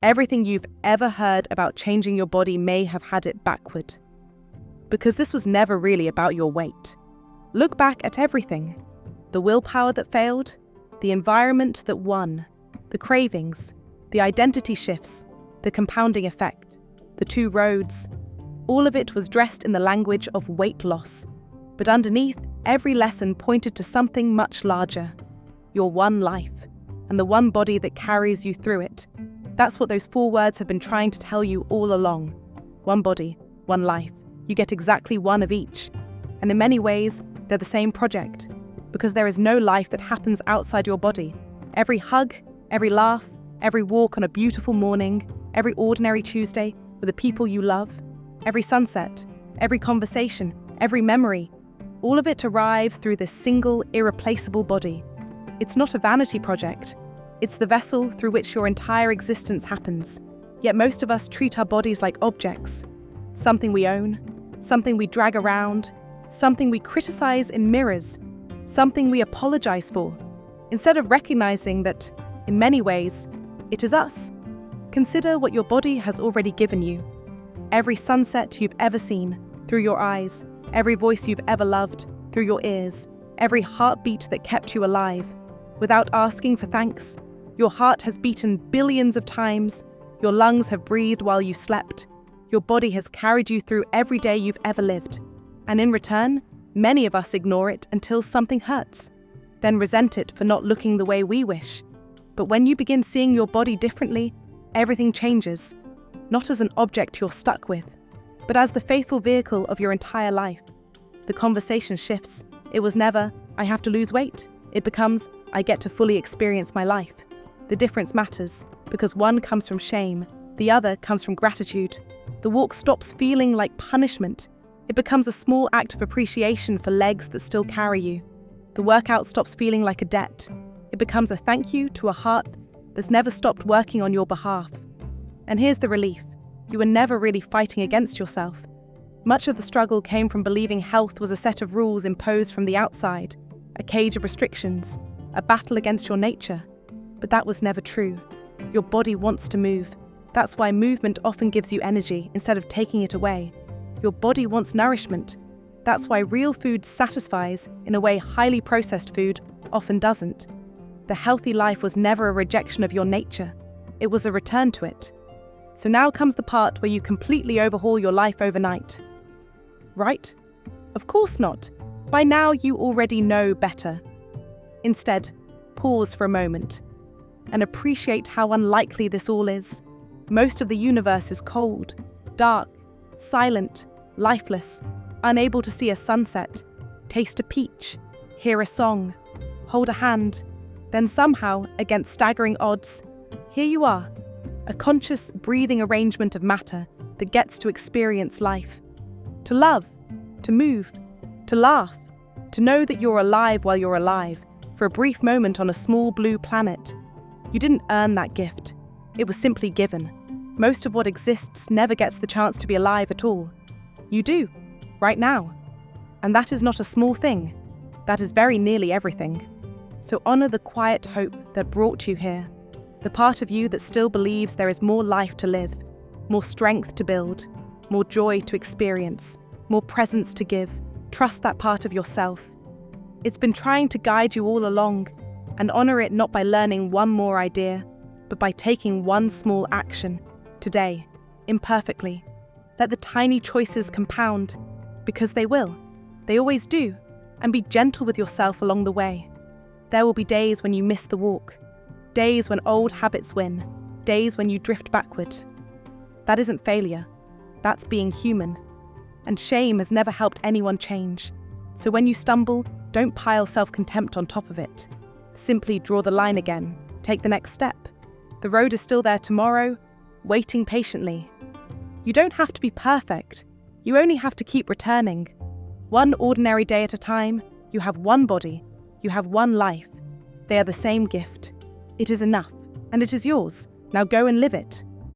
Everything you've ever heard about changing your body may have had it backward. Because this was never really about your weight. Look back at everything. The willpower that failed, the environment that won, the cravings, the identity shifts, the compounding effect, the two roads. All of it was dressed in the language of weight loss. But underneath, every lesson pointed to something much larger. Your one life, and the one body that carries you through it. That's what those 4 words have been trying to tell you all along. One body, one life. You get exactly one of each. And in many ways, they're the same project. Because there is no life that happens outside your body. Every hug, every laugh, every walk on a beautiful morning, every ordinary Tuesday with the people you love, every sunset, every conversation, every memory, all of it arrives through this single, irreplaceable body. It's not a vanity project. It's the vessel through which your entire existence happens. Yet most of us treat our bodies like objects. Something we own, something we drag around, something we criticize in mirrors, something we apologize for, instead of recognizing that, in many ways, it is us. Consider what your body has already given you. Every sunset you've ever seen, through your eyes, every voice you've ever loved, through your ears, every heartbeat that kept you alive. Without asking for thanks, your heart has beaten billions of times, your lungs have breathed while you slept, your body has carried you through every day you've ever lived. And in return, many of us ignore it until something hurts, then resent it for not looking the way we wish. But when you begin seeing your body differently, everything changes, not as an object you're stuck with, but as the faithful vehicle of your entire life. The conversation shifts. It was never, I have to lose weight. It becomes, I get to fully experience my life. The difference matters, because one comes from shame, the other comes from gratitude. The walk stops feeling like punishment. It becomes a small act of appreciation for legs that still carry you. The workout stops feeling like a debt. It becomes a thank you to a heart that's never stopped working on your behalf. And here's the relief. You were never really fighting against yourself. Much of the struggle came from believing health was a set of rules imposed from the outside, a cage of restrictions, a battle against your nature. But that was never true. Your body wants to move. That's why movement often gives you energy instead of taking it away. Your body wants nourishment. That's why real food satisfies in a way highly processed food often doesn't. The healthy life was never a rejection of your nature. It was a return to it. So now comes the part where you completely overhaul your life overnight. Right? Of course not. By now you already know better. Instead, pause for a moment and appreciate how unlikely this all is. Most of the universe is cold, dark, silent, lifeless, unable to see a sunset, taste a peach, hear a song, hold a hand. Then somehow, against staggering odds, here you are, a conscious, breathing arrangement of matter that gets to experience life. To love, to move, to laugh, to know that you're alive while you're alive, for a brief moment on a small blue planet. You didn't earn that gift. It was simply given. Most of what exists never gets the chance to be alive at all. You do, right now. And that is not a small thing. That is very nearly everything. So honor the quiet hope that brought you here, the part of you that still believes there is more life to live, more strength to build, more joy to experience, more presence to give. Trust that part of yourself. It's been trying to guide you all along, and honor it not by learning one more idea, but by taking one small action, today, imperfectly. Let the tiny choices compound, because they will. They always do, and be gentle with yourself along the way. There will be days when you miss the walk, days when old habits win, days when you drift backward. That isn't failure, that's being human. And shame has never helped anyone change. So when you stumble, don't pile self-contempt on top of it. Simply draw the line again, take the next step. The road is still there tomorrow, waiting patiently. You don't have to be perfect, you only have to keep returning. One ordinary day at a time, you have one body, you have one life. They are the same gift. It is enough, and it is yours. Now go and live it.